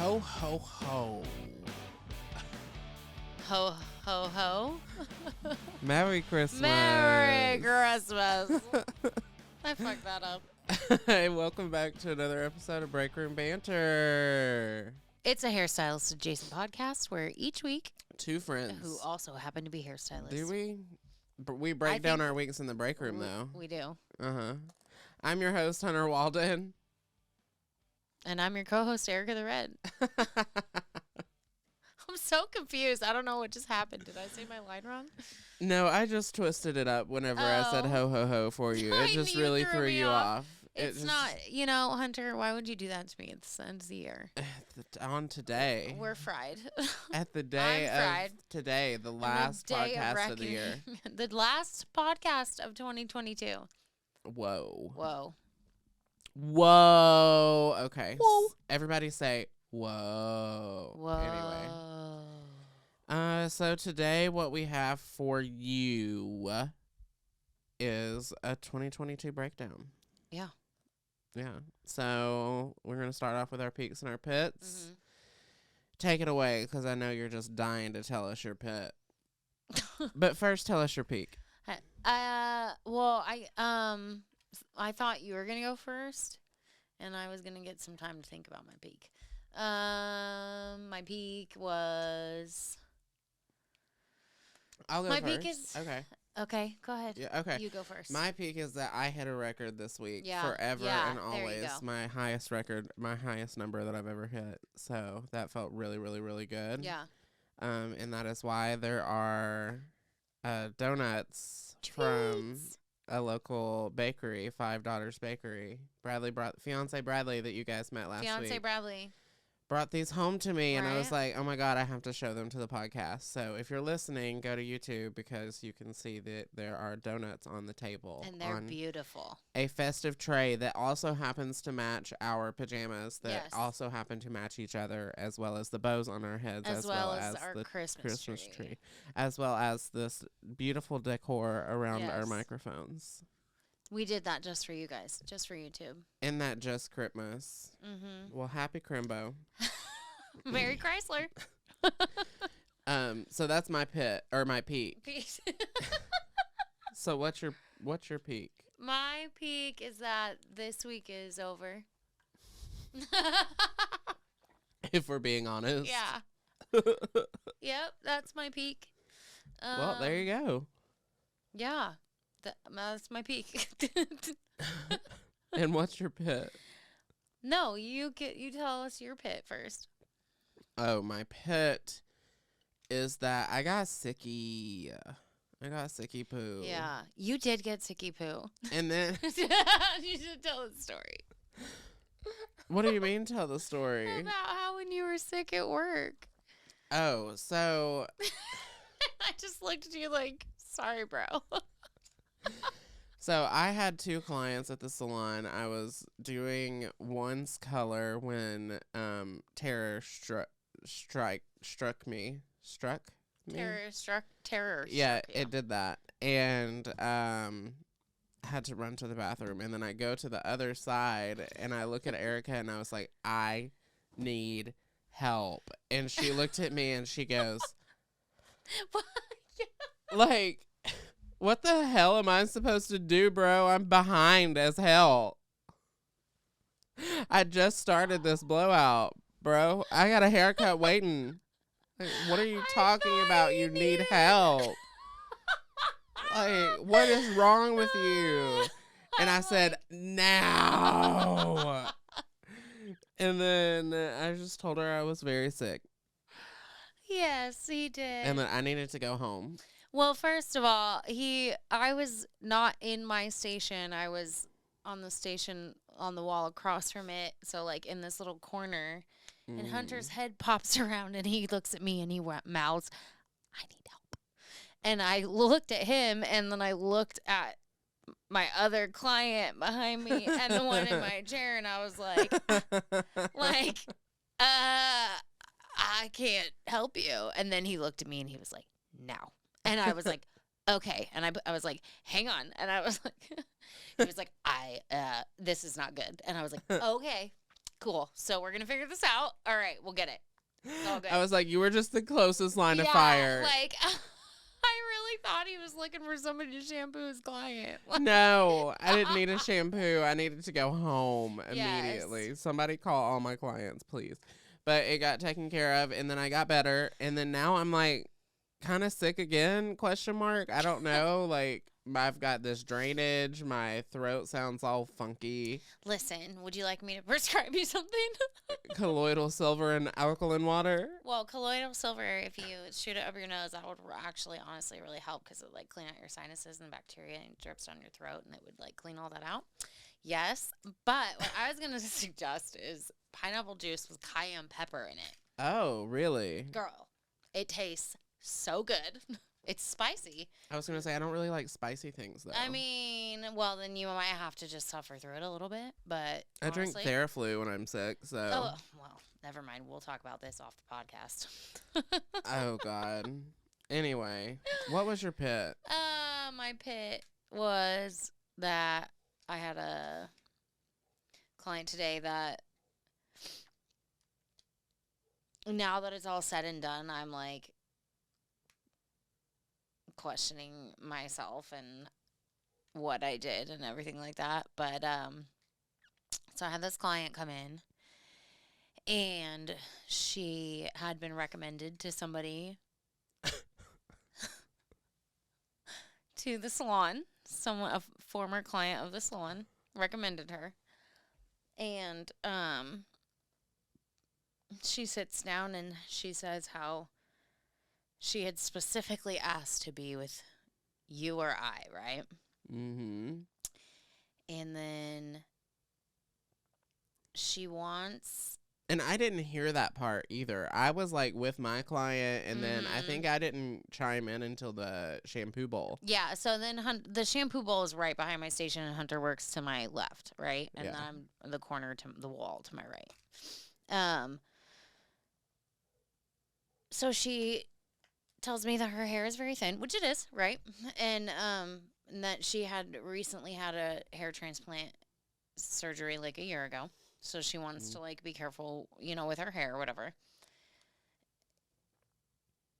Ho, ho, ho. Ho, ho, ho. Merry Christmas. Merry Christmas. I fucked that up. Hey, welcome back to another episode of Breakroom Banter. It's a hairstylist adjacent podcast where each week, Two friends. who also happen to be hairstylists. Do we? We break down our weeks in the break room, though. We do. Uh-huh. I'm your host, Hunter Walden. And I'm your co-host, Ericka the Red. I'm so confused. I don't know what just happened. Did I say my line wrong? No, I just twisted it up whenever I said ho, ho, ho for you. It just really threw you off. It's not, Hunter, why would you do that to me? It's the end of the year. On today. We're fried. At the day fried. of today, the last podcast of the year. The last podcast of 2022. Whoa. Okay. Whoa. Everybody say, whoa. Whoa. Anyway. So today what we have for you is a 2022 breakdown. Yeah. So we're going to start off with our peaks and our pits. Mm-hmm. Take it away, because I know you're just dying to tell us your pit. But first, tell us your peak. I thought you were gonna go first, and I was gonna get some time to think about my peak. My peak was. I'll go my first. peak is Okay. Go ahead. Yeah. Okay. You go first. My peak is that I hit a record this week. Yeah, Forever yeah, and there you always. go. My highest record, my highest number that I've ever hit. So that felt really, really, really good. Yeah. And that is why there are donuts from a local bakery, Five Daughters Bakery. Fiance Bradley that you guys met last week. Fiance Bradley Brought these home to me, and I was Right. like, oh my God, I have to show them to the podcast. So if you're listening, go to YouTube, because you can see that there are donuts on the table. and they're on beautiful. a festive tray that also happens to match our pajamas, that Yes. also happen to match each other, as well as the bows on our heads, As well as our the Christmas tree, as well as this beautiful decor around our Yes. microphones. We did that just for you guys, just for YouTube. And that just Christmas. Mm-hmm. Well, happy Crimbo. Merry Chrysler. So that's my pit, or my peak. Peace. So what's your peak? My peak is that this week is over. If we're being honest. Yeah. Yep, that's my peak. Well, there you go. Yeah, that's my peak. And what's your pit? No, you tell us your pit first. Oh, my pit is that I got sicky. I got sicky poo. Yeah, you did get sicky poo. And then You should tell the story what do you mean tell the story? about how when you were sick at work. Oh, so I just looked at you like, sorry, bro. So I had two clients at the salon. I was doing one's color when terror struck me. Terror. Yeah, struck you. it did that. And had to run to the bathroom, and then I go to the other side and I look at Ericka and I was like, I need help. And she looked at me and she goes, like, what the hell am I supposed to do, bro? I'm behind as hell. I just started this blowout, bro. I got a haircut waiting. Like, what are you talking about? You need help. Like, what is wrong with you? And I said, now. And then I just told her I was very sick. Yes, he did. And that I needed to go home. Well, first of all, I was not in my station. I was on the station on the wall across from it. So, like, in this little corner. And Hunter's head pops around and he looks at me and he mouths, I need help. And I looked at him and then I looked at my other client behind me and the one in my chair, and I was like, I can't help you. And then he looked at me and he was like, no. And I was like, okay. And I was like, hang on. And I was like, he was like, this is not good. And I was like, okay. Cool. So we're gonna figure this out. All right, we'll get it. It's all good. I was like, you were just the closest line of fire. Like I really thought he was looking for somebody to shampoo his client. No, I didn't need a shampoo. I needed to go home immediately. Yes. Somebody call all my clients, please. But it got taken care of, and then I got better, and then now I'm like kind of sick again, ? I don't know. Like, I've got this drainage. My throat sounds all funky. Listen, would you like me to prescribe you something? Colloidal silver and alkaline water. Well, colloidal silver, if you shoot it up your nose, that would actually honestly really help because it would like clean out your sinuses and bacteria and it drips down your throat and it would like clean all that out. Yes, but what I was going to suggest is pineapple juice with cayenne pepper in it. Oh, really? Girl, it tastes so good. It's spicy. I was going to say, I don't really like spicy things, though. I mean, well, then you might have to just suffer through it a little bit, but I honestly, drink Theraflu when I'm sick, so. Oh, well, never mind. We'll talk about this off the podcast. Oh, God. Anyway, what was your pit? My pit was that I had a client today that now that it's all said and done, I'm like questioning myself and what I did and everything like that. But so I had this client come in and she had been recommended to somebody to the salon. A former client of the salon recommended her. And she sits down and she says how she had specifically asked to be with you or I, right? Mm-hmm. And then she wants... And I didn't hear that part either. I was like with my client, and then I think I didn't chime in until the shampoo bowl. Yeah, so then the shampoo bowl is right behind my station, and Hunter works to my left, right? And then I'm in the corner to the wall to my right. So she tells me that her hair is very thin, which it is, right? And that she had recently had a hair transplant surgery like a year ago. So she wants to like be careful, with her hair or whatever.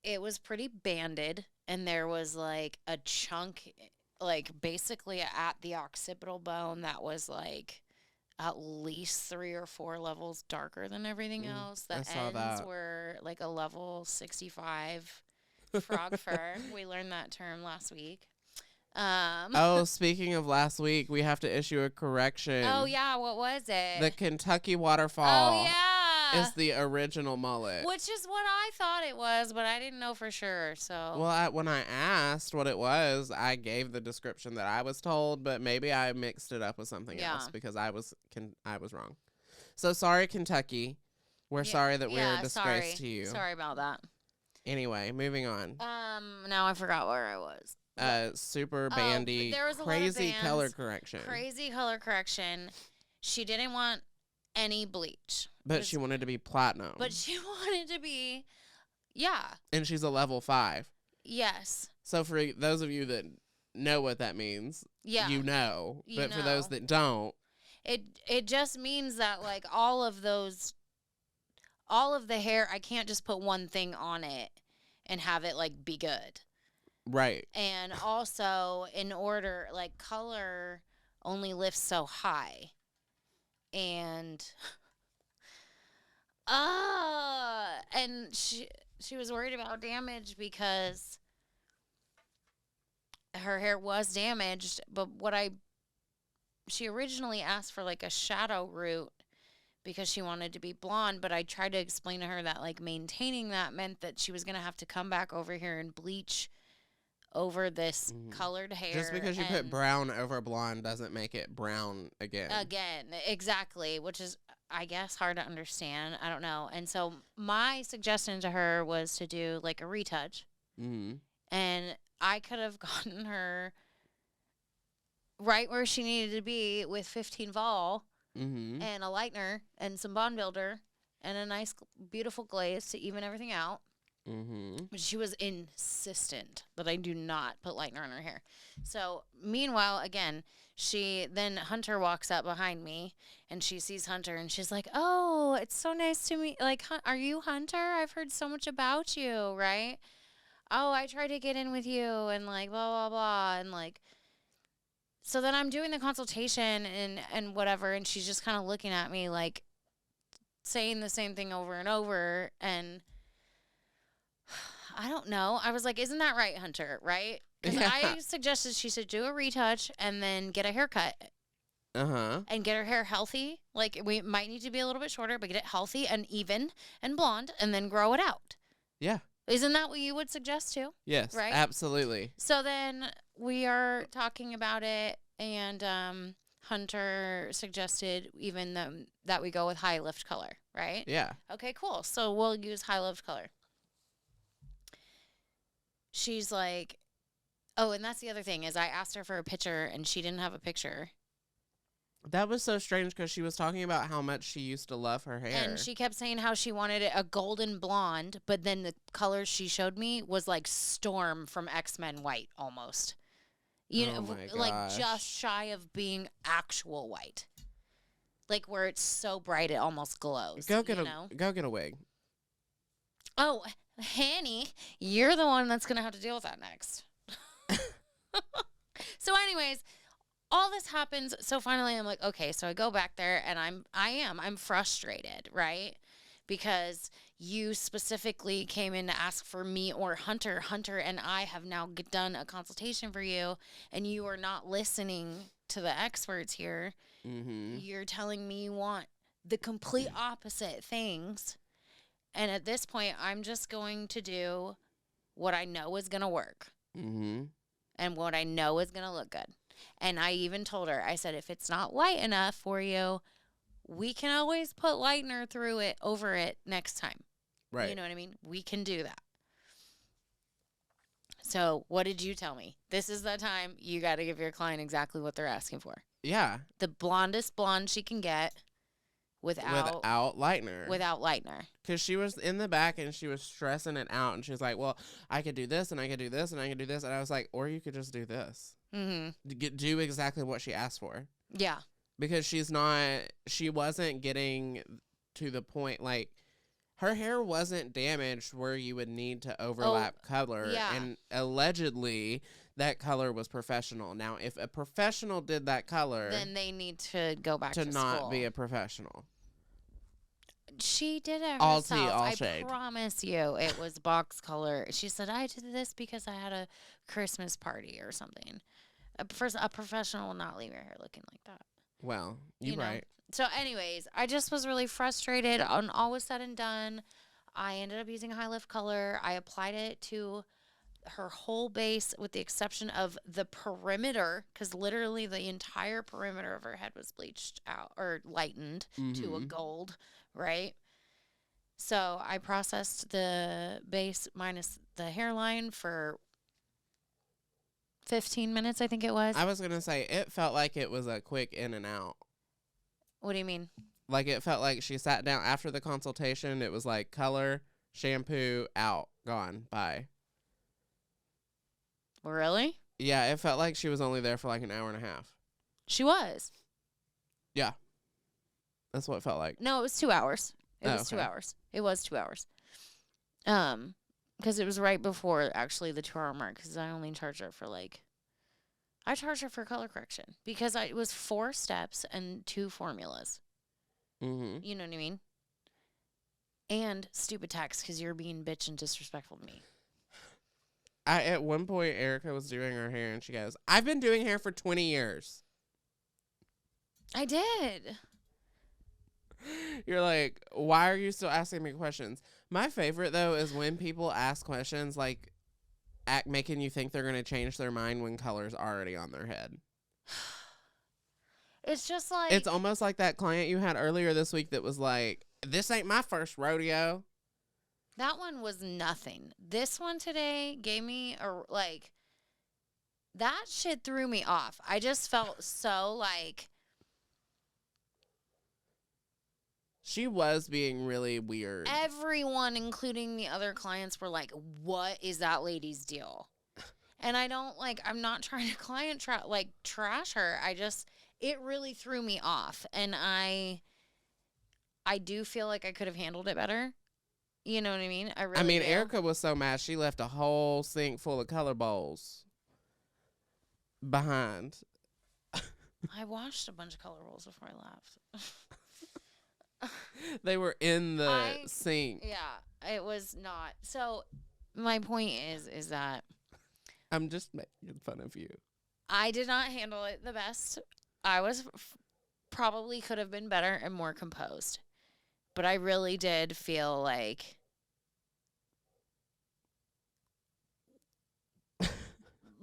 It was pretty banded, and there was like a chunk, like basically at the occipital bone that was like at least 3 or 4 levels darker than everything else. The ends were like a level 65 frog fur. We learned that term last week. Speaking of last week, we have to issue a correction. Oh, yeah. What was it? The Kentucky waterfall. Oh, yeah. Is the original mullet. Which is what I thought it was, but I didn't know for sure. So. Well, when I asked what it was, I gave the description that I was told, but maybe I mixed it up with something else because I was wrong. So sorry, Kentucky. We're sorry that we're a disgrace to you. Sorry about that. Anyway, moving on. Now I forgot where I was. Super bandy, there was a crazy lot of color correction. Crazy color correction. She didn't want any bleach. But she wanted to be platinum. But she wanted to be, yeah. And she's a level 5. Yes. So for those of you that know what that means, you know. But for those that don't. It just means that like all of the hair, I can't just put one thing on it and have it like be good. Right. And also, in order, like, color only lifts so high. And, and she was worried about damage because her hair was damaged. But she originally asked for, like, a shadow root because she wanted to be blonde. But I tried to explain to her that, like, maintaining that meant that she was going to have to come back over here and bleach over this colored hair. Just because you put brown over blonde doesn't make it brown again. Exactly, which is, I guess, hard to understand. I don't know. And so my suggestion to her was to do like a retouch. Mm-hmm. And I could have gotten her right where she needed to be with 15 vol and a lightener and some bond builder and a nice, beautiful glaze to even everything out. Mm-hmm. But she was insistent that I do not put lightener on her hair. So, meanwhile, again, then Hunter walks up behind me and she sees Hunter and she's like, "Oh, it's so nice to meet. Like, are you Hunter? I've heard so much about you, right? Oh, I tried to get in with you and like blah blah blah and like." So then I'm doing the consultation and whatever, and she's just kind of looking at me like saying the same thing over and over, and I don't know. I was like, "Isn't that right, Hunter? Right?" Because Yeah. I suggested she should do a retouch and then get a haircut Uh-huh. and get her hair healthy. Like, we might need to be a little bit shorter, but get it healthy and even and blonde and then grow it out. Yeah. Isn't that what you would suggest too? Yes. Right? Absolutely. So then we are talking about it, and Hunter suggested even that we go with high lift color, right? Yeah. Okay, cool. So we'll use high lift color. She's like, oh, and that's the other thing is I asked her for a picture and she didn't have a picture. That was so strange because she was talking about how much she used to love her hair. And she kept saying how she wanted it a golden blonde, but then the color she showed me was like Storm from X-Men white almost. You know, like just shy of being actual white. Like where it's so bright it almost glows. Go get a wig. Oh, Hanny, you're the one that's gonna have to deal with that next. So anyways, all this happens. So finally I'm like, okay, so I go back there and I'm frustrated, right? Because you specifically came in to ask for me or Hunter. Hunter and I have now done a consultation for you, and you are not listening to the experts here. Mm-hmm. You're telling me you want the complete opposite things. And at this point, I'm just going to do what I know is going to work. Mm-hmm. And what I know is going to look good. And I even told her, I said, if it's not light enough for you, we can always put lightener through it, over it next time. Right. You know what I mean? We can do that. So what did you tell me? This is the time you got to give your client exactly what they're asking for. Yeah. The blondest blonde she can get without lightener. Without lightener. Because she was in the back and she was stressing it out. And she was like, well, I could do this and I could do this and I could do this. And I was like, or you could just do this. Mm-hmm. Do exactly what she asked for. Yeah. Because she wasn't getting to the point, like, her hair wasn't damaged where you would need to overlap color. Yeah. And allegedly, that color was professional. Now, if a professional did that color, then they need to go back to not school. be a professional. She did it All herself. tea, all I shade. promise you, it was box color. She said, I did this because I had a Christmas party or something. A professional will not leave your hair looking like that. Well, you're right. So anyways, I just was really frustrated. On all was said and done, I ended up using high lift color. I applied it to her whole base with the exception of the perimeter, because literally the entire perimeter of her head was bleached out or lightened to a gold, right? So I processed the base minus the hairline for 15 minutes, I think it was. I was going to say, it felt like it was a quick in and out. What do you mean? Like, it felt like she sat down after the consultation. It was like color, shampoo, out, gone, bye. Really? Yeah, it felt like she was only there for like an hour and a half. She was. Yeah. That's what it felt like. No, it was 2 hours. It was okay. 2 hours. It was 2 hours. Because it was right before actually the 2 hour mark. Because I only charged her for I charged her for color correction because it was 4 steps and 2 formulas. Mm-hmm. You know what I mean? And stupid tax because you're being bitch and disrespectful to me. At one point, Ericka was doing her hair and she goes, I've been doing hair for 20 years. I did. You're like, why are you still asking me questions? My favorite, though, is when people ask questions like making you think they're going to change their mind when color's already on their head. It's just like... It's almost like that client you had earlier this week that was like, this ain't my first rodeo. That one was nothing. This one today gave me that shit threw me off. I just felt so She was being really weird. Everyone, including the other clients, were like, what is that lady's deal? And I don't, like, I'm not trying to trash her. It really threw me off. And I do feel like I could have handled it better. You know what I mean? I mean, do. Ericka was so mad she left a whole sink full of color bowls behind. I washed a bunch of color bowls before I left. They were in the sink. Yeah, it was not. So my point is that I'm just making fun of you. I did not handle it the best. I was probably could have been better and more composed. But I really did feel like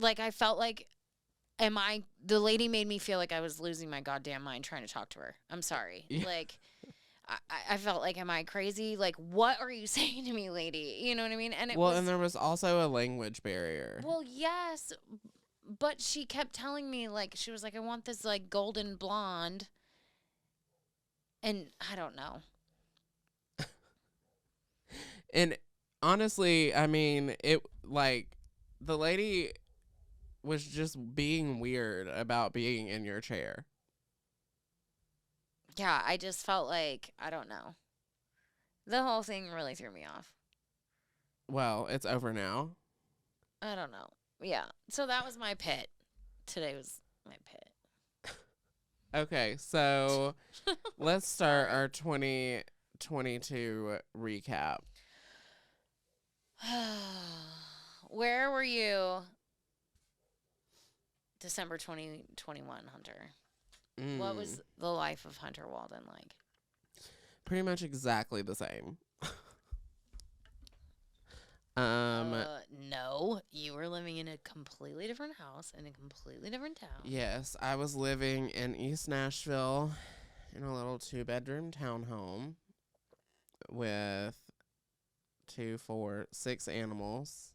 I felt like the lady made me feel like I was losing my goddamn mind trying to talk to her. I'm sorry. Yeah. Like I felt like, am I crazy? Like, what are you saying to me, lady? You know what I mean? And and there was also a language barrier. Well, yes, but she kept telling me, like, she was like, I want this, like, golden blonde. And I don't know. And honestly, I mean, it, like, the lady was just being weird about being in your chair. Yeah, I just felt like, I don't know. The whole thing really threw me off. Well, it's over now. I don't know. Yeah. So that was my pit. Today was my pit. Okay, so let's start our 2022 recap. Where were you December 2021, Hunter? What was the life of Hunter Walden like? Pretty much exactly the same. No, you were living in a completely different house in a completely different town. Yes, I was living in East Nashville in a little 2-bedroom townhome with 2, 4, 6 animals.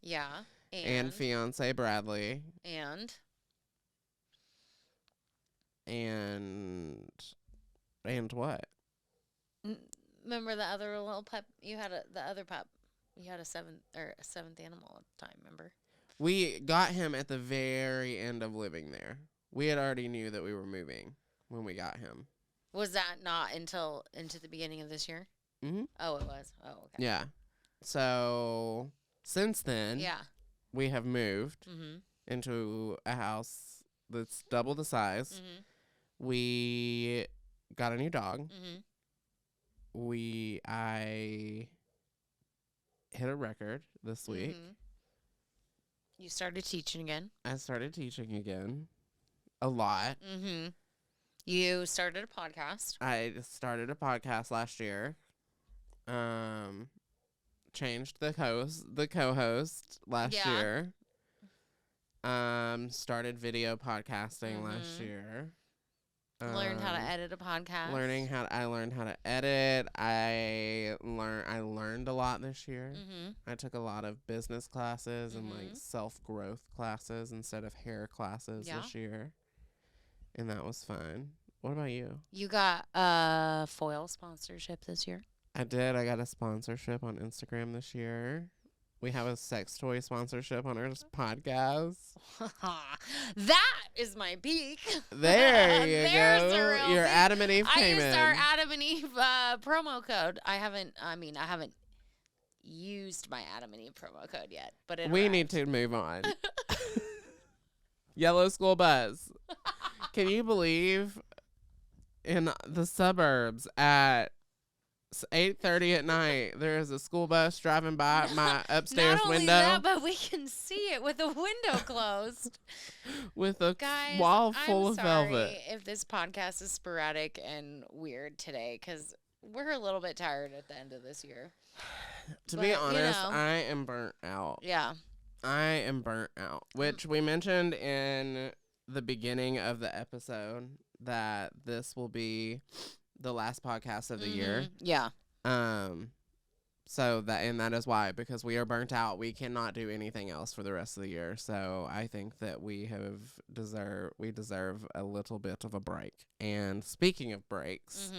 Yeah. And fiance Bradley. And what? Remember the other little pup? You had the other pup. You had a seventh animal at the time. Remember? We got him at the very end of living there. We had already knew that we were moving when we got him. Was that not until into the beginning of this year? Mm-hmm. Oh, it was. Oh, okay. Yeah. So since then, we have moved into a house that's double the size. Mm-hmm. We got a new dog. Mm-hmm. I hit a record this week. Mm-hmm. You started teaching again. I started teaching again. A lot. Mm-hmm. You started a podcast. I started a podcast last year. Changed the co-host last year. Started video podcasting last year. Learned how to edit a podcast. I learned how to edit. I learned a lot this year. Mm-hmm. I took a lot of business classes and like self-growth classes instead of hair classes this year. And that was fun. What about you? You got a foil sponsorship this year? I did. I got a sponsorship on Instagram this year. We have a sex toy sponsorship on our podcast. That is my peak. There you go. Your Adam and Eve came in. I used our Adam and Eve promo code. I haven't used my Adam and Eve promo code yet, but we need to move on. Yellow School Bus. Can you believe in the suburbs at 8:30 at night, there is a school bus driving by my upstairs window. Not only that, but we can see it with the window closed. With a wall full of velvet. If this podcast is sporadic and weird today, because we're a little bit tired at the end of this year. To be honest, I am burnt out. Yeah. I am burnt out, which we mentioned in the beginning of the episode that this will be the last podcast of the year. Yeah. that is why, because we are burnt out. We cannot do anything else for the rest of the year. So I think that we deserve a little bit of a break. And speaking of breaks,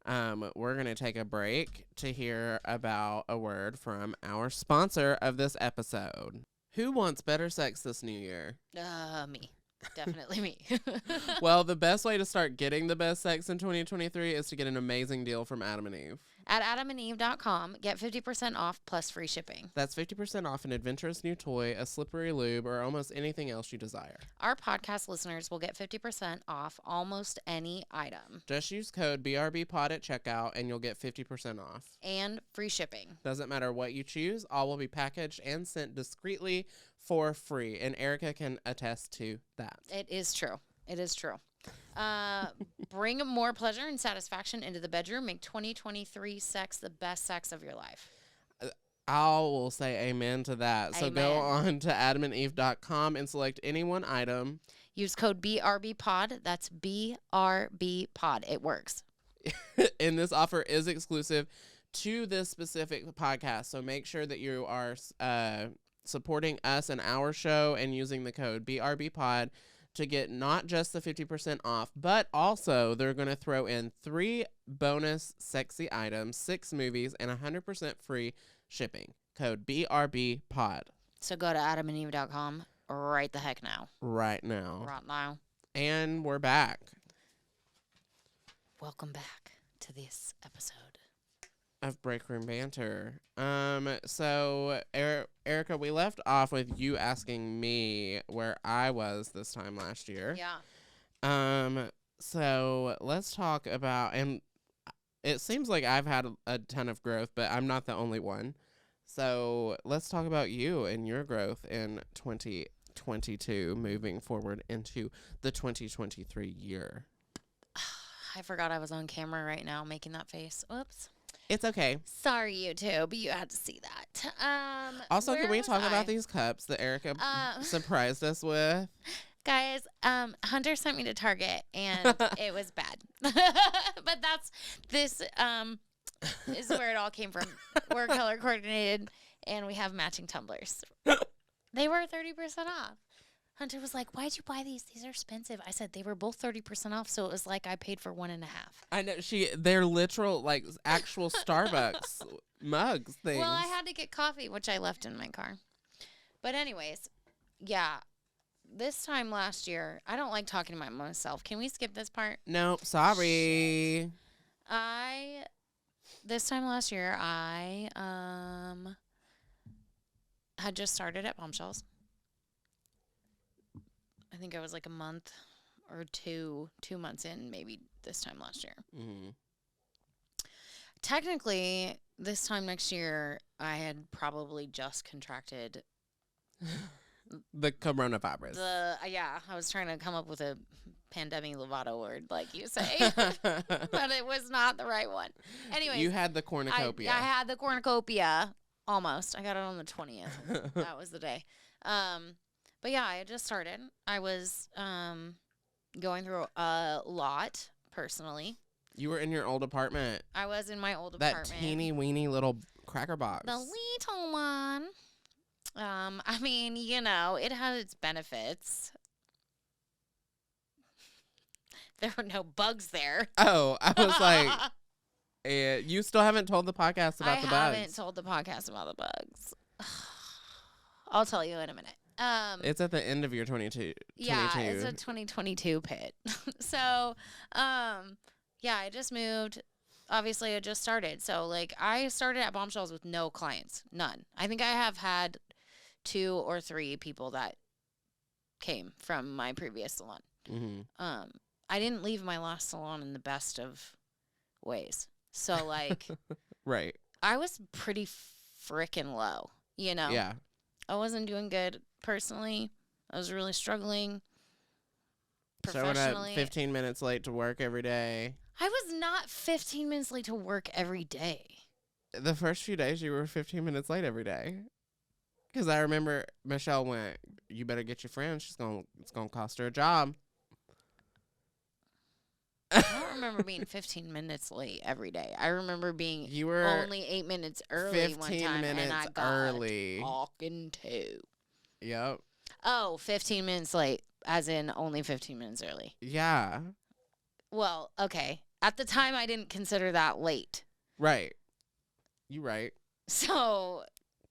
we're going to take a break to hear about a word from our sponsor of this episode. Who wants better sex this new year? Me. Definitely me. Well, the best way to start getting the best sex in 2023 is to get an amazing deal from Adam and Eve. At adamandeve.com, get 50% off plus free shipping. That's 50% off an adventurous new toy, a slippery lube, or almost anything else you desire. Our podcast listeners will get 50% off almost any item. Just use code BRBPOD at checkout and you'll get 50% off. And free shipping. Doesn't matter what you choose, all will be packaged and sent discreetly for free. And Ericka can attest to that. It is true. It is true. Bring more pleasure and satisfaction into the bedroom. Make 2023 sex the best sex of your life. I will say amen to that. So go on to adamandeve.com and select any one item. Use code BRBPOD. That's BRBPOD. It works. And this offer is exclusive to this specific podcast. So make sure that you are supporting us and our show and using the code BRBPOD to get not just the 50% off, but also they're going to throw in 3 bonus sexy items, 6 movies, and 100% free shipping. Code BRBPOD. So go to adamandeve.com right the heck now. Right now. Right now. And we're back. Welcome back to this episode of Breakroom Banter. So Ericka, we left off with you asking me where I was this time last year. Yeah. So let's talk about, and it seems like I've had a ton of growth, but I'm not the only one. So let's talk about you and your growth in 2022 moving forward into the 2023 year. I forgot I was on camera right now making that face. Oops. It's okay. Sorry, YouTube, but you had to see that. Also, can we talk about these cups that Ericka surprised us with? Guys, Hunter sent me to Target, and it was bad. But this is where it all came from. We're color coordinated, and we have matching tumblers. They were 30% off. Hunter was like, "Why'd you buy these? These are expensive." I said, "They were both 30% off, so it was like I paid for 1.5." I know they're literal, like actual Starbucks mugs things. Well, I had to get coffee, which I left in my car. But anyways, yeah, this time last year, I don't like talking about myself. Can we skip this part? Nope, sorry. Shit. This time last year, I had just started at Bombshells. I think I was like a month or 2 months in, maybe this time last year. Mm-hmm. Technically, this time next year, I had probably just contracted the coronavirus. I was trying to come up with a pandemic Lovato word, like you say, but it was not the right one. Anyways, you had the cornucopia. I had the cornucopia almost. I got it on the 20th. That was the day. But yeah, I had just started. I was going through a lot personally. You were in your old apartment. I was in my old apartment. That teeny weeny little cracker box. The little one. I mean, it has its benefits. There were no bugs there. Oh, I was like, you still haven't told the podcast about the bugs. I haven't told the podcast about the bugs. I'll tell you in a minute. It's at the end of your 22. Yeah, it's a 2022 pit. So, yeah, I just moved. Obviously, I just started. So, I started at Bombshells with no clients. None. I think I have had 2 or 3 people that came from my previous salon. Mm-hmm. I didn't leave my last salon in the best of ways. So, right. I was pretty frickin' low, Yeah. I wasn't doing good personally. I was really struggling professionally. Showing up 15 minutes late to work every day. I was not 15 minutes late to work every day. The first few days, you were 15 minutes late every day. Because I remember Michelle went, "You better get your friend. It's gonna cost her a job." I don't remember being 15 minutes late every day. I remember being You were only 8 minutes early one 15 time, and I minutes got early. talking to. Yep. Oh, 15 minutes late, as in only 15 minutes early. Yeah. Well, okay. At the time, I didn't consider that late. Right. You right. So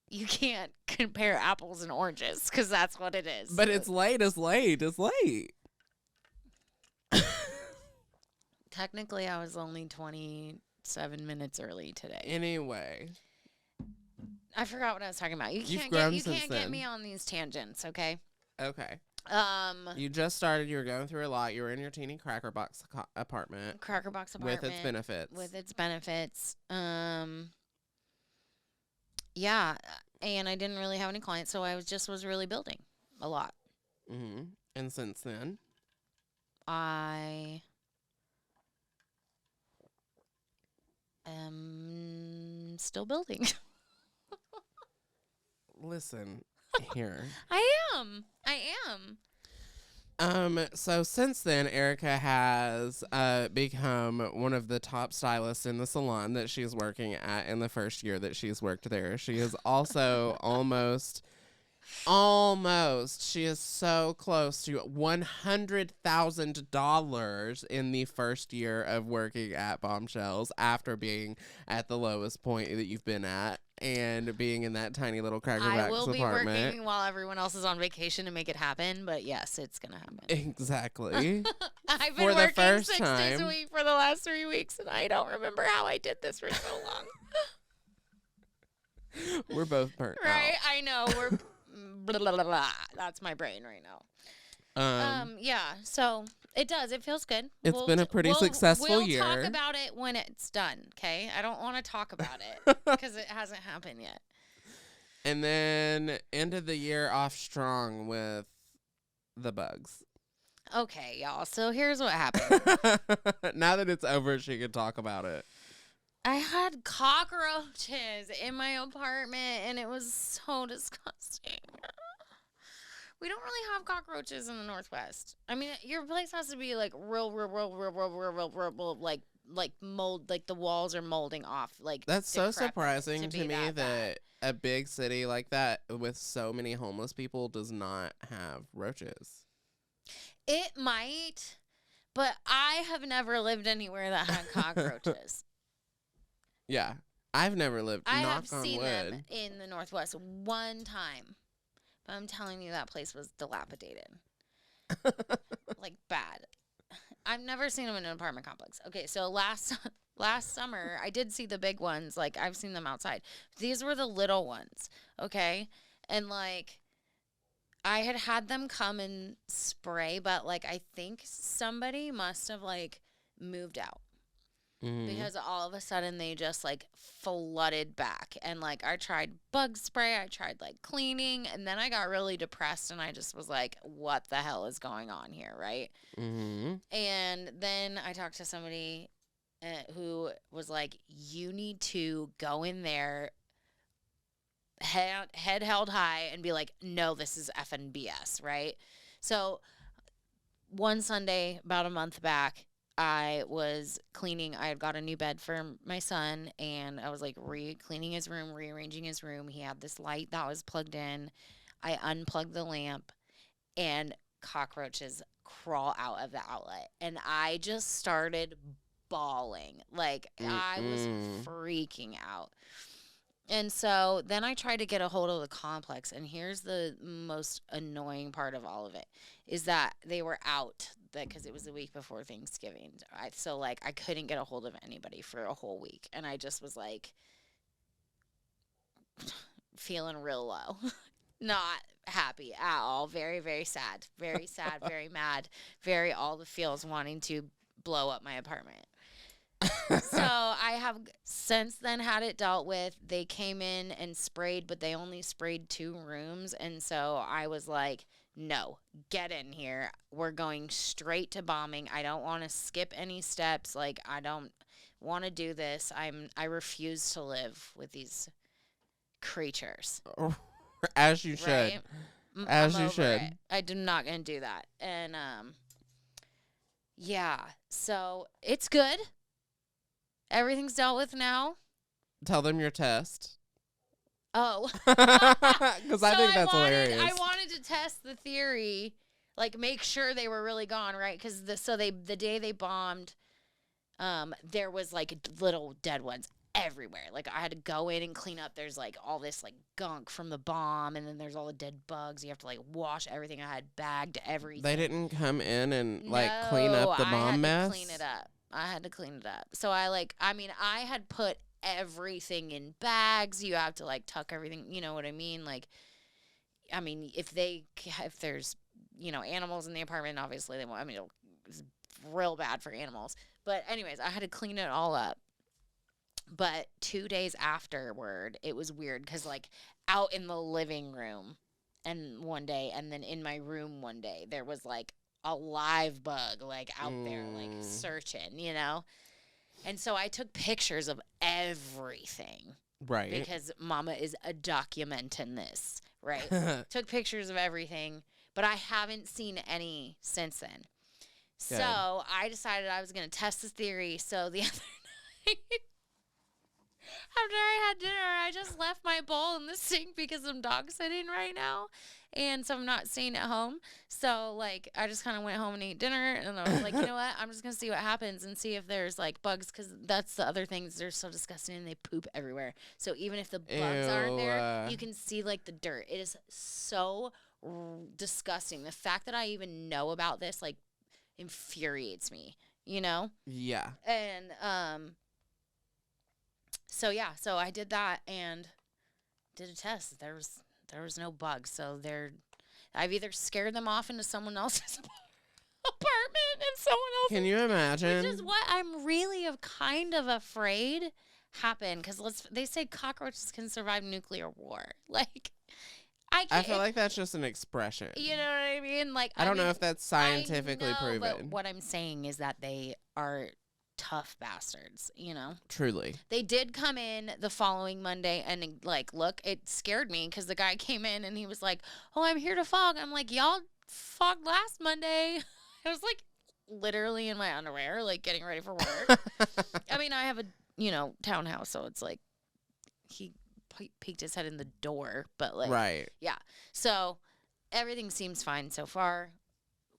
you can't compare apples and oranges because that's what it is. But it's late. It's late. It's late. Technically, I was only 27 minutes early today. Anyway. I forgot what I was talking about. You can't get me on these tangents, okay? Okay. You just started. You were going through a lot. You were in your teeny Cracker Box apartment. Cracker Box apartment. With its benefits. Yeah, and I didn't really have any clients, so I was really building a lot. Mm-hmm. And since then? I am still building. Listen, here. I am. So since then, Ericka has become one of the top stylists in the salon that she's working at in the first year that she's worked there. She is also almost, she is so close to $100,000 in the first year of working at Bombshells after being at the lowest point that you've been at. And being in that tiny little Cracker Box apartment. I will be working while everyone else is on vacation to make it happen, but yes, it's going to happen. Exactly. I've been working 6 days a week for the last 3 weeks, and I don't remember how I did this for so long. We're both burnt out. Right? I know. We're blah, blah, blah, blah. That's my brain right now. Yeah, so it does. It feels good. It's been a pretty successful year. We'll talk about it when it's done, okay? I don't want to talk about it because it hasn't happened yet. And then ended the year off strong with the bugs. Okay, y'all. So here's what happened. Now that it's over, she can talk about it. I had cockroaches in my apartment, and it was so disgusting. We don't really have cockroaches in the Northwest. I mean, your place has to be like real, like mold, like the walls are molding off. Like that's so surprising to me that a big city like that with so many homeless people does not have roaches. It might, but I have never lived anywhere that had cockroaches. Yeah, I've never lived. I have seen them in the Northwest one time. But I'm telling you, that place was dilapidated. Like, bad. I've never seen them in an apartment complex. Okay, so last summer, I did see the big ones. Like, I've seen them outside. These were the little ones, okay? And, like, I had them come and spray, but, like, I think somebody must have, like, moved out. Mm-hmm. Because all of a sudden they just like flooded back. And like I tried bug spray, I tried like cleaning, and then I got really depressed and I just was like, what the hell is going on here, right? Mm-hmm. And then I talked to somebody who was like, you need to go in there head held high and be like, no, this is effing BS, right? So one Sunday about a month back, I was cleaning. I had got a new bed for my son, and I was like cleaning his room, rearranging his room. He had this light that was plugged in. I unplugged the lamp, and cockroaches crawl out of the outlet. And I just started bawling. Like, I was freaking out. And so then I tried to get a hold of the complex, and here's the most annoying part of all of it, is that they were out because it was the week before Thanksgiving. So, like, I couldn't get a hold of anybody for a whole week, and I just was, like, feeling real low. Not happy at all. Very, very sad. Very sad, very mad, very all the feels wanting to blow up my apartment. So I have since then had it dealt with. They came in and sprayed, but they only sprayed 2 rooms. And so I was like, no, get in here. We're going straight to bombing. I don't want to skip any steps. Like, I don't want to do this. I refuse to live with these creatures. As you should. Right? As you should. I'm not going to do that. And, Yeah. So it's good. Everything's dealt with now. Tell them your test. Oh. Because I think that's hilarious. I wanted to test the theory, like make sure they were really gone, right? Because the day they bombed, there was like little dead ones everywhere. Like I had to go in and clean up. There's like all this like gunk from the bomb, and then there's all the dead bugs. You have to like wash everything. I had bagged everything. They didn't come in and like clean up the bomb mess. I had to clean it up. I had to clean it up. So I had put everything in bags. You have to like tuck everything. You know what I mean? Like, I mean, if there's animals in the apartment, obviously they won't. I mean, it's real bad for animals. But anyways, I had to clean it all up. But 2 days afterward, it was weird because like out in the living room and one day, and then in my room one day, there was like a live bug like out there like searching, And so I took pictures of everything. Right. Because Mama is documenting this, right? Took pictures of everything, but I haven't seen any since then. Good. So I decided I was going to test this theory. So the other night, after I had dinner, I just left my bowl in the sink because I'm dog sitting right now. And so I'm not staying at home. So, like, I just kind of went home and ate dinner. And I was like, you know what? I'm just going to see what happens and see if there's, like, bugs. Because that's the other thing. They're so disgusting and they poop everywhere. So even if the bugs aren't there, you can see, like, the dirt. It is so disgusting. The fact that I even know about this, like, infuriates me, Yeah. And, so I did that and did a test. There was no bugs. So I've either scared them off into someone else's apartment and someone else. Can you imagine? Which is what I'm really kind of afraid happened. Because they say cockroaches can survive nuclear war. Like, I feel like that's just an expression. You know what I mean? Like, I don't know if that's scientifically proven. But what I'm saying is that they are tough bastards, Truly. They did come in the following Monday and like, look, it scared me because the guy came in and he was like, oh, I'm here to fog. I'm like, y'all fogged last Monday. I was like literally in my underwear, like getting ready for work. I mean, I have a, townhouse, so it's like he peeked his head in the door, but like, right. Yeah. So everything seems fine so far.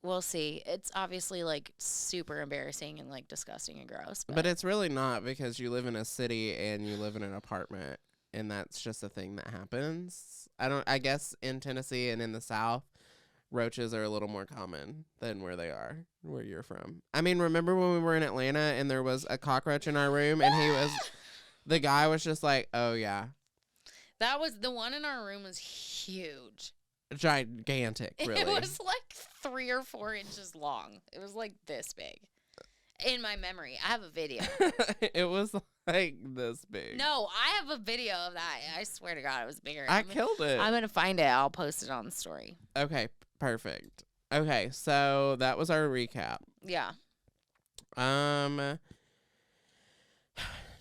We'll see. It's obviously, like, super embarrassing and, like, disgusting and gross. But it's really not because you live in a city and you live in an apartment, and that's just a thing that happens. I guess in Tennessee and in the South, roaches are a little more common than where you're from. I mean, remember when we were in Atlanta and there was a cockroach in our room and the guy was just like, oh, yeah. That was, the one in our room was huge. Gigantic, really. It was like 3 or 4 inches long. It was like this big. In my memory, I have a video. It was like this big. No, I have a video of that. I swear to God, it was bigger. I killed it. I'm gonna find it. I'll post it on the story. Okay, perfect. Okay, so that was our recap. Yeah.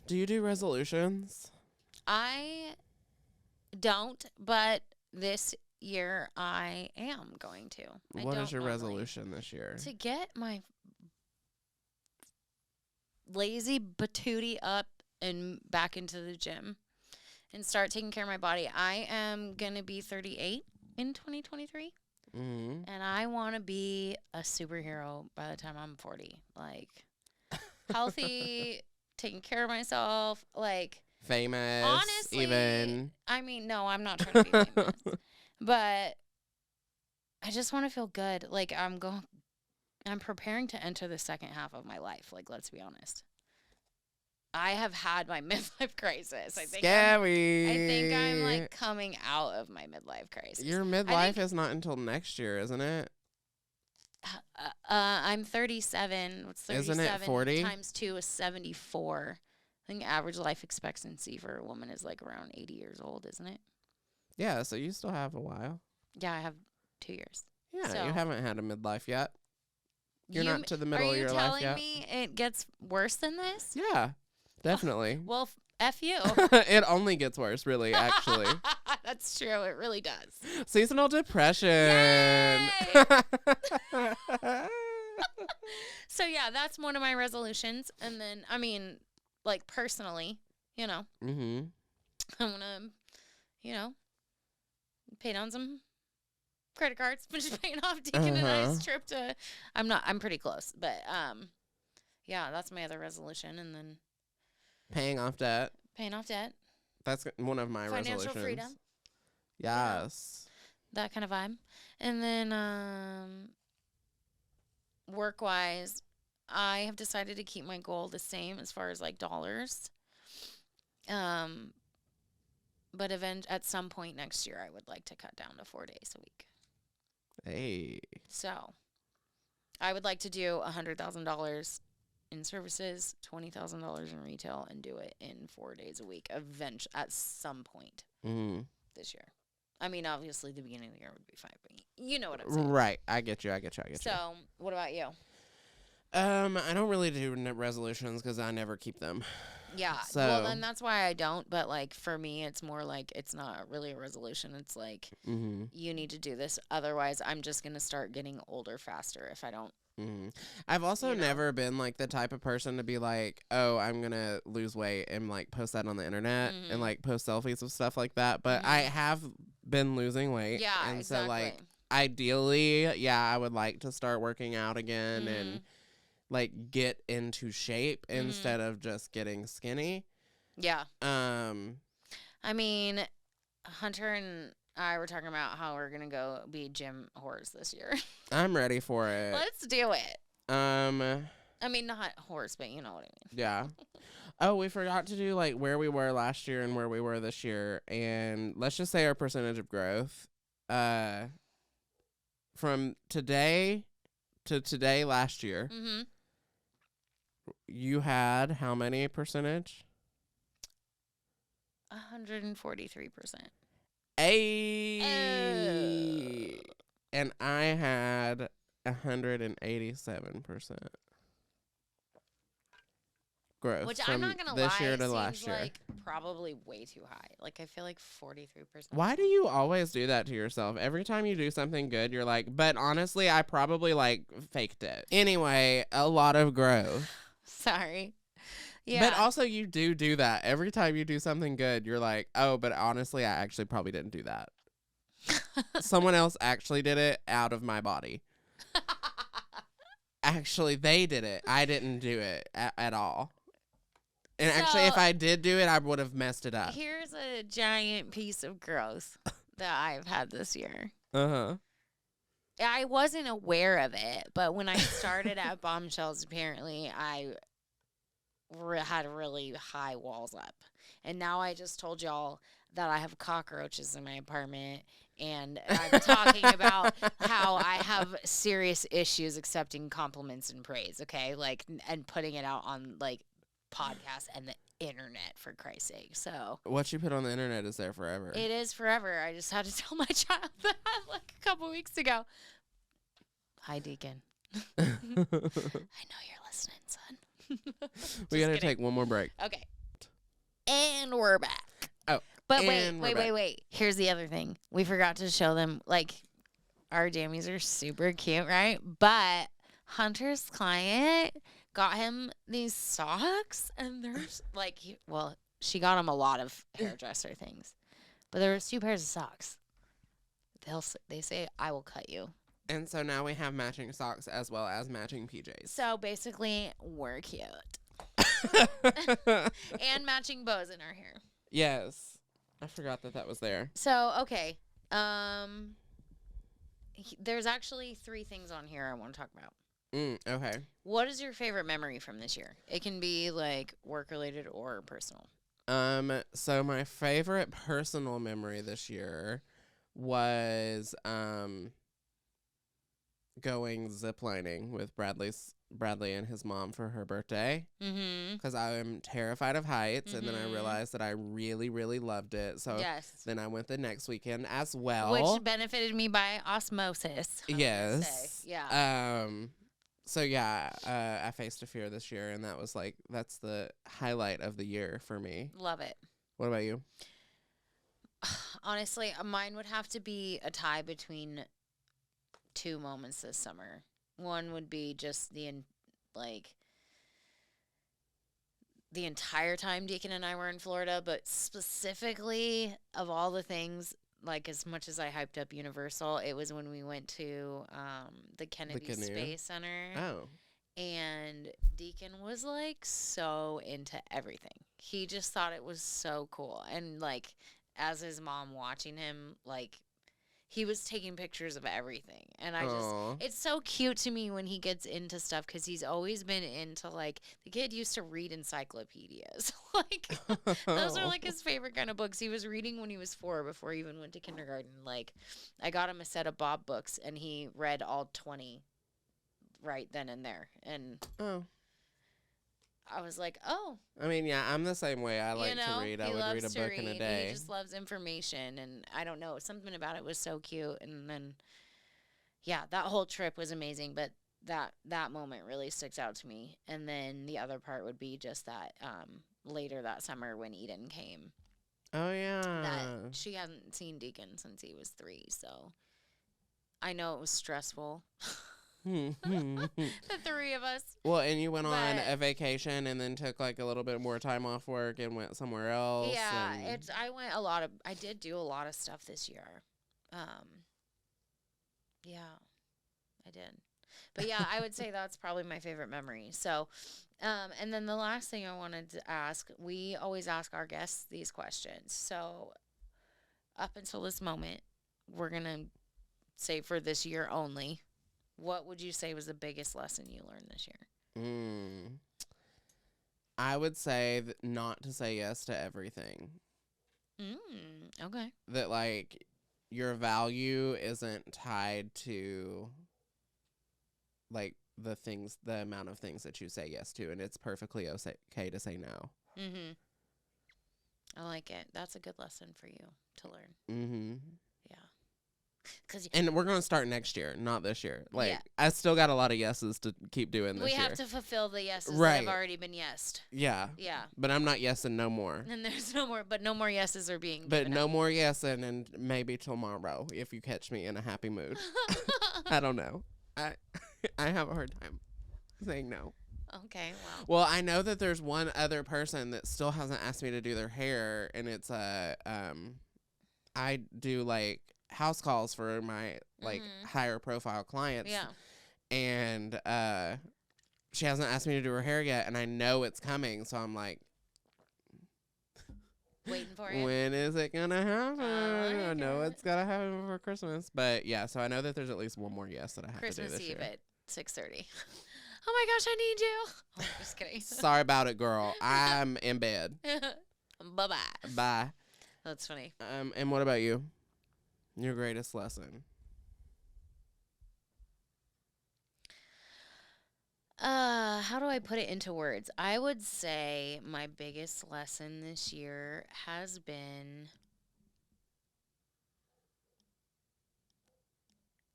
Do you do resolutions? I don't, but this year I am going to. What is your resolution this year? To get my lazy patootie up and back into the gym and start taking care of my body. I am going to be 38 in 2023. Mm-hmm. And I want to be a superhero by the time I'm 40. Like, healthy, taking care of myself, like... Famous, honestly, even. I mean, no, I'm not trying to be famous. But I just want to feel good. Like, I'm preparing to enter the second half of my life. Like, let's be honest. I have had my midlife crisis. I think I'm like coming out of my midlife crisis. Your midlife is not until next year, isn't it? I'm 37. What's 37? Isn't it 40? Times 2 is 74. I think average life expectancy for a woman is like around 80 years old, isn't it? Yeah, so you still have a while. Yeah, I have 2 years. Yeah, so you haven't had a midlife yet. You're not to the middle of your life yet. Are you telling me it gets worse than this? Yeah, definitely. Well, F you. It only gets worse, really, actually. That's true. It really does. Seasonal depression. Yay! So yeah, that's one of my resolutions. And then, I mean, like personally, you know, Mm-hmm. I want to, you know, pay down some credit cards, finish paying off, taking a nice trip to. I'm pretty close, but yeah, that's my other resolution, and then Paying off debt. paying off debt, That's one of my financial resolutions. freedom, Yes. that kind of vibe, and then work wise, I have decided to keep my goal the same as far as like dollars. But at some point next year, I would like to cut down to 4 days a week. Hey. So I would like to do $100,000 in services, $20,000 in retail, and do it in 4 days a week. At some point this year. I mean, obviously, the beginning of the year would be fine, but you know what I'm saying. Right. I get you. So, what about you? I don't really do resolutions because I never keep them. Yeah. So, well, then that's why I don't. But like for me, it's more like it's not really a resolution. It's like you need to do this. Otherwise, I'm just gonna start getting older faster if I don't. I've also never been like the type of person to be like, oh, I'm gonna lose weight and like post that on the internet and like post selfies of stuff like that. But I have been losing weight. Yeah, and exactly. so like ideally, yeah, I would like to start working out again and like get into shape instead of just getting skinny. Yeah. I mean, Hunter and I were talking about how we're gonna go be gym whores this year. I'm ready for it. Let's do it. I mean, not whores, but you know what I mean. Yeah. Oh, we forgot to do like where we were last year and where we were this year, and let's just say our percentage of growth. From today to today last year. You had how many percentage? 143%. And I had 187% growth. Which I'm not gonna this lie, year to seems last year. like probably way too high. Like I feel like 43%. Why do you always do that to yourself? Every time you do something good, you're like, but honestly, I probably like faked it. Anyway, a lot of growth. Sorry. Yeah. But also you do that. Every time you do something good, you're like, oh, but honestly, I actually probably didn't do that. Someone else actually did it out of my body. Actually, they did it. I didn't do it at all. And actually, if I did do it, I would have messed it up. Here's a giant piece of growth that I've had this year. I wasn't aware of it, but when I started at Bombshells, apparently I had really high walls up. And now I just told y'all that I have cockroaches in my apartment, and I'm talking about how I have serious issues accepting compliments and praise, okay? Like, and putting it out on, like, podcasts and the internet, for Christ's sake. So what you put on the internet is there forever. It is forever. I just had to tell my child that like a couple weeks ago. Hi, Deacon. I know you're listening, son. We gotta take one more break. Okay. And we're back. Oh. But wait. Here's the other thing. We forgot to show them, like, our jammies are super cute, right? But Hunter's client got him these socks, and there's, like, she got him a lot of hairdresser things. But there was 2 pairs of socks. They say, I will cut you. And so now we have matching socks as well as matching PJs. So basically, we're cute. And matching bows in our hair. Yes. I forgot that was there. So, okay. There's actually 3 things on here I want to talk about. Okay. What is your favorite memory from this year? It can be, like, work-related or personal. So my favorite personal memory this year was, going ziplining with Bradley and his mom for her birthday. Because I'm terrified of heights, and then I realized that I really, really loved it. So then I went the next weekend as well. Which benefited me by osmosis. Yes. Yeah. So yeah, I faced a fear this year, and that's the highlight of the year for me. Love it. What about you? Honestly, mine would have to be a tie between 2 moments this summer. one would be just like the entire time Deacon and I were in Florida, but specifically of all the things, like as much as I hyped up Universal, it was when we went to the Kennedy canoe? Space Center. Oh. And Deacon was like so into everything. He just thought it was so cool. And like as his mom watching him, like he was taking pictures of everything. And Aw. it's so cute to me when he gets into stuff because he's always been into like, the kid used to read encyclopedias. Like, those are like his favorite kind of books. He was reading when he was 4 before he even went to kindergarten. Like, I got him a set of Bob books and he read all 20 right then and there. And Oh. I was like, oh. I mean, yeah, I'm the same way. I like to read. I would read a book in a day. He just loves information, and I don't know, something about it was so cute. And then, yeah, that whole trip was amazing, but that moment really sticks out to me. And then the other part would be just that later that summer when Eden came. Oh, yeah. That she hadn't seen Deacon since he was 3, so I know it was stressful. The 3 of us. Well, and you went on a vacation and then took like a little bit more time off work and went somewhere else. Yeah, I did do a lot of stuff this year. Yeah, I did. But yeah, I would say that's probably my favorite memory. So, and then the last thing I wanted to ask, we always ask our guests these questions. So up until this moment, we're going to say for this year only, what would you say was the biggest lesson you learned this year? I would say not to say yes to everything. Okay. That, like, your value isn't tied to, like, the amount of things that you say yes to, and it's perfectly okay to say no. I like it. That's a good lesson for you to learn. Yeah. And we're going to start next year, not this year. Like, yeah. I still got a lot of yeses to keep doing this year. We have to fulfill the yeses that have already been yesed. Yeah. Yeah. But I'm not yesing no more. And there's no more, but no more yeses are being But given no out. more yesing, and maybe tomorrow if you catch me in a happy mood. I don't know. I have a hard time saying no. Okay, well, I know that there's one other person that still hasn't asked me to do their hair, and it's I do like house calls for my like higher profile clients. Yeah. And she hasn't asked me to do her hair yet, and I know it's coming, so I'm like waiting for it. When is it gonna happen? I know it. it's gotta happen before Christmas. But yeah, so I know that there's at least one more yes that I have Christmas to do this Eve year. at 6:30. Oh my gosh, I need you. Oh, I'm just kidding. Sorry about it, girl. I'm in bed. Bye-bye. Bye. That's funny. And what about you? Your greatest lesson? How do I put it into words? I would say my biggest lesson this year has been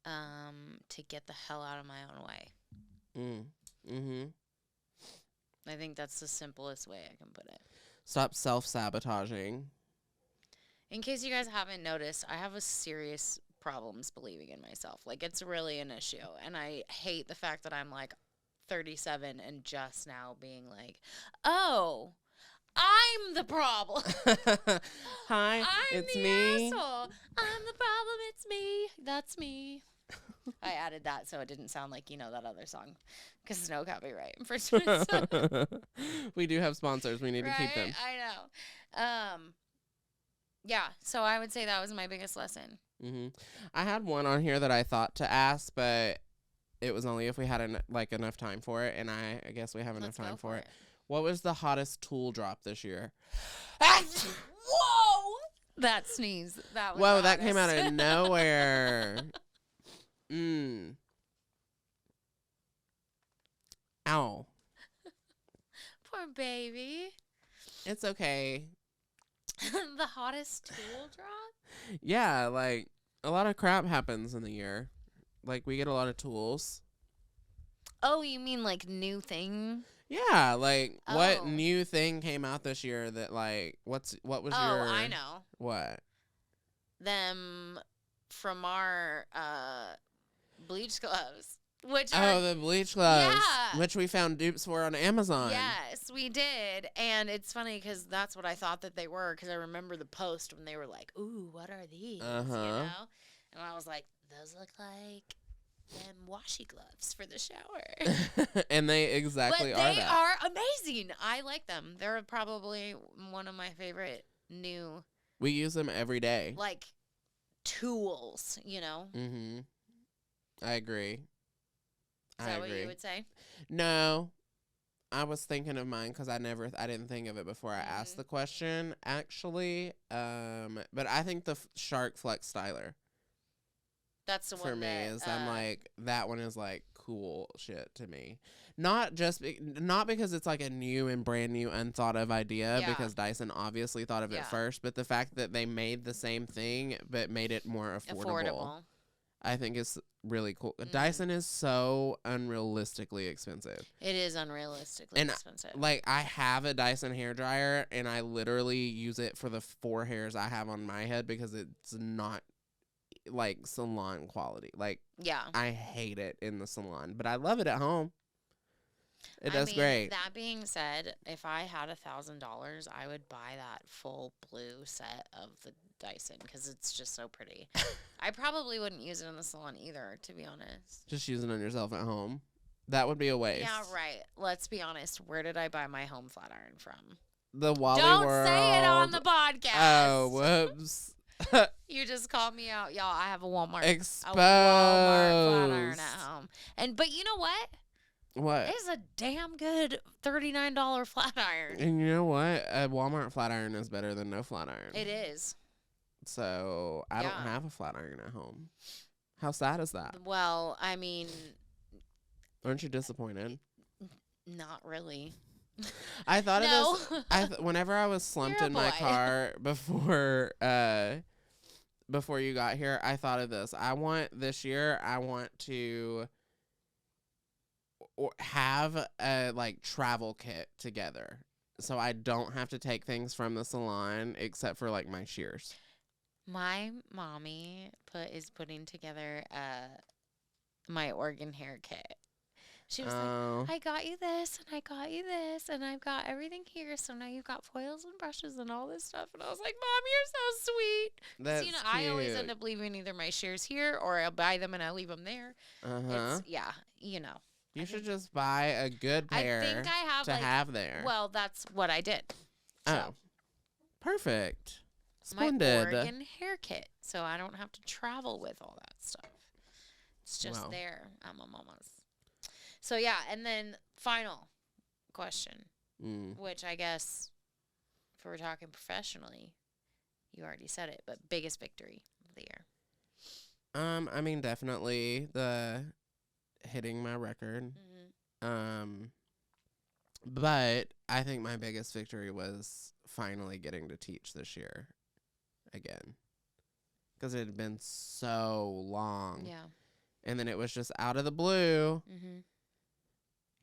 to get the hell out of my own way. I think that's the simplest way I can put it. Stop self-sabotaging. In case you guys haven't noticed, I have a serious problems believing in myself. Like, it's really an issue. And I hate the fact that I'm, like, 37 and just now being like, oh, I'm the problem. Hi, it's me. Asshole. I'm the problem. It's me. That's me. I added that so it didn't sound like, that other song. Because there's no copyright infringement. We do have sponsors. We need to keep them. I know. Yeah, so I would say that was my biggest lesson. I had one on here that I thought to ask, but it was only if we had enough time for it, and I guess we have enough time for it. What was the hottest tool drop this year? Whoa! That sneeze. That was Whoa, that came out of nowhere. Ow. Poor baby. It's okay. The hottest tool drop? Yeah, like, a lot of crap happens in the year. Like, we get a lot of tools. Oh, you mean, like, new thing? Yeah, like, what new thing came out this year that, like, what was your... Oh, I know. What? Them from our bleach gloves. Which Oh, the bleach gloves. Yeah. Which we found dupes for on Amazon. Yes, we did. And it's funny because that's what I thought that they were, because I remember the post when they were like, ooh, what are these? You know? And I was like, those look like them washi gloves for the shower. And they exactly but are they that. are amazing. I like them. They're probably one of my favorite new, We use them every day. like, tools, you know? Mm-hmm. I agree. Is that what you would say? No. I was thinking of mine because I didn't think of it before I asked the question, actually. But I think the Shark Flex Styler. That's the one for me that, is I'm like, that one is like cool shit to me. Not because it's like a new and brand new unthought of idea, because Dyson obviously thought of it first, but the fact that they made the same thing but made it more affordable. I think it's really cool. Dyson is so unrealistically expensive. It is unrealistically expensive. Like, I have a Dyson hairdryer, and I literally use it for the 4 hairs I have on my head because it's not, like, salon quality. Like, I hate it in the salon, but I love it at home. It does great. That being said, if I had $1,000, I would buy that full blue set of the Dyson because it's just so pretty. I probably wouldn't use it in the salon either, to be honest. Just use it on yourself at home. That would be a waste. Yeah, right. Let's be honest. Where did I buy my home flat iron from? The Wally Don't World. say it on the podcast. Oh, whoops. You just called me out. Y'all, I have a Walmart. Exposed. A Walmart flat iron at home. But you know what? What? It's a damn good $39 flat iron. And you know what? A Walmart flat iron is better than no flat iron. It is. So I don't have a flat iron at home. How sad is that? Well, I mean, aren't you disappointed? Not really. I thought of this. Whenever I was slumped in my car before you got here, I thought of this. This year, I want to have a like travel kit together, so I don't have to take things from the salon except for like my shears. My mommy is putting together my organ hair kit. She was like, I got you this, and I got you this, and I've got everything here, so now you've got foils and brushes and all this stuff. And I was like, Mom, you're so sweet. That's cute. I always end up leaving either my shears here, or I'll buy them and I leave them there. You should just buy a good pair have there. Well, that's what I did. So. Oh, perfect. Splendid. My organ hair kit, so I don't have to travel with all that stuff. It's just there at my mama's. So, yeah, and then final question, which I guess if we're talking professionally, you already said it, but biggest victory of the year. I mean, definitely the hitting my record. But I think my biggest victory was finally getting to teach this year again, because it had been so long. Yeah. And then it was just out of the blue.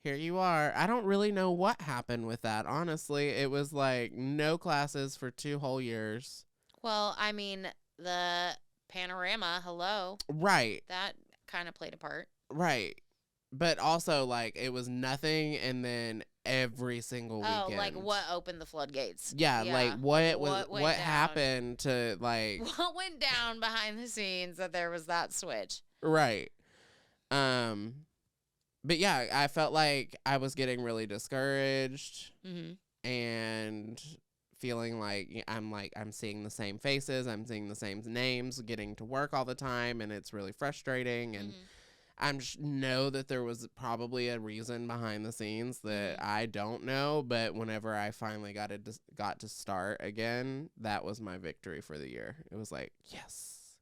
Here you are. I don't really know what happened with that, honestly. It was like no classes for 2 whole years. Well, I mean, the panorama, hello. Right. That kind of played a part. Right. But also, like, it was nothing, and then every single weekend. Oh, like what opened the floodgates? Yeah, like what happened to, like, what went down behind the scenes that there was that switch? Right. But yeah, I felt like I was getting really discouraged and feeling like I'm seeing the same faces, I'm seeing the same names, getting to work all the time, and it's really frustrating. And I know that there was probably a reason behind the scenes that I don't know, but whenever I finally got to start again, that was my victory for the year. It was like, yes,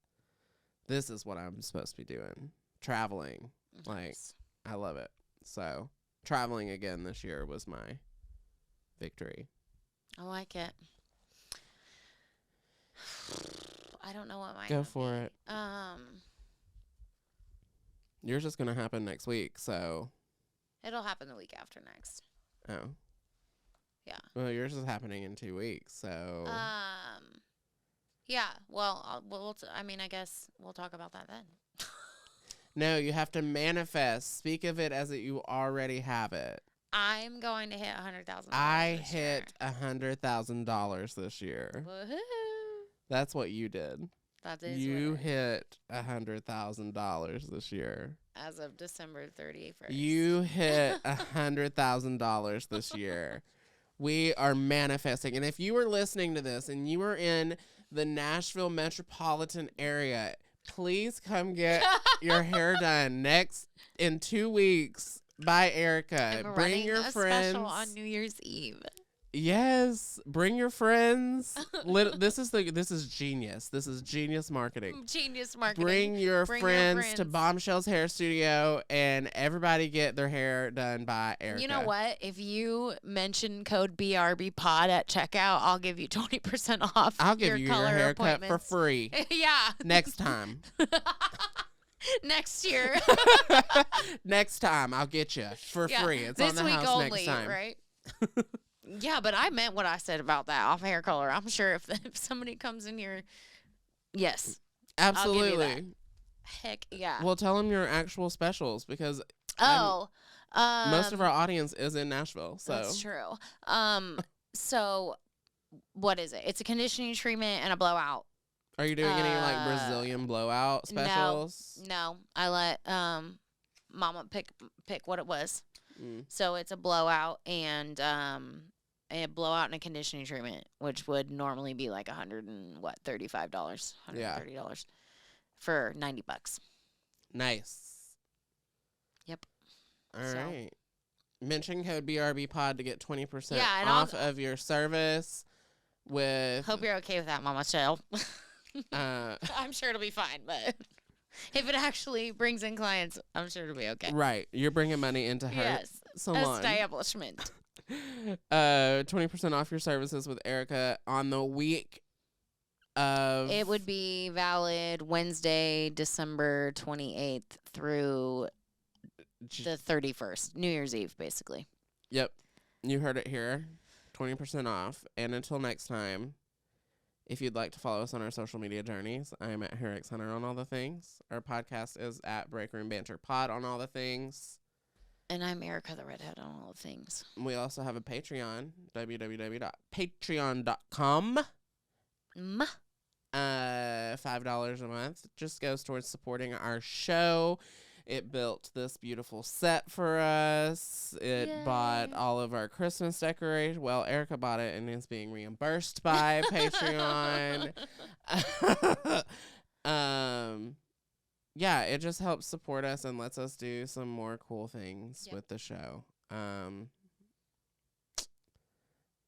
this is what I'm supposed to be doing. Traveling. Nice. Like, I love it. So, traveling again this year was my victory. I like it. I don't know what mine Go for it. Yours is going to happen next week, so. It'll happen the week after next. Oh. Yeah. Well, yours is happening in 2 weeks, so. Yeah. Well, I mean, I guess we'll talk about that then. No, you have to manifest. Speak of it as that you already have it. I'm going to hit $100,000. I hit $100,000 this year. Woohoo! That's what you did. That is You what hit $100,000 this year. as of December 31st. You hit $100,000 this year. We are manifesting. And if you were listening to this and you were in the Nashville metropolitan area, please come get your hair done in 2 weeks by Ericka. I'm Bring your friends. Special on New Year's Eve. Yes, bring your friends. This is genius. This is genius marketing. Genius marketing. Bring your friends to Bombshell's Hair Studio, and everybody get their hair done by Ericka. You know what? If you mention code BRB Pod at checkout, I'll give you 20% off. I'll give you your haircut for appointments. free. Yeah. Next time. Next year. Next time, I'll get you for free. It's this on the week house only, next time. Right? Yeah, but I meant what I said about that off hair color. I'm sure if somebody comes in here, yes. Absolutely. Heck yeah. Well, tell them your actual specials because most of our audience is in Nashville. So that's true. So what is it? It's a conditioning treatment and a blowout. Are you doing any like Brazilian blowout specials? No. I let Mama pick what it was. So it's a blowout and a blowout and a conditioning treatment, which would normally be like $135, $130 for $90. Nice. Yep. All right. Mention code BRB Pod to get 20% and off of your service. With hope you're okay with that, Mama Shell. I'm sure it'll be fine, but if it actually brings in clients, I'm sure it'll be okay. Right. You're bringing money into her salon. Establishment. 20% off your services with Ericka on the week of... It would be valid Wednesday, December 28th through the 31st. New Year's Eve, basically. Yep. You heard it here. 20% off. And until next time, if you'd like to follow us on our social media journeys, I am at Herrick Center on all the things. Our podcast is at Breakroom Banter Pod on all the things. And I'm Ericka the Redhead on all the things. We also have a Patreon, www.patreon.com. $5 a month just goes towards supporting our show. It built this beautiful set for us. It bought all of our Christmas decorations. Well, Ericka bought it and is being reimbursed by Patreon. Yeah, it just helps support us and lets us do some more cool things with the show.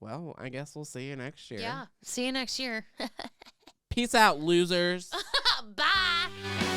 Well, I guess we'll see you next year. Yeah, see you next year. Peace out, losers. Bye.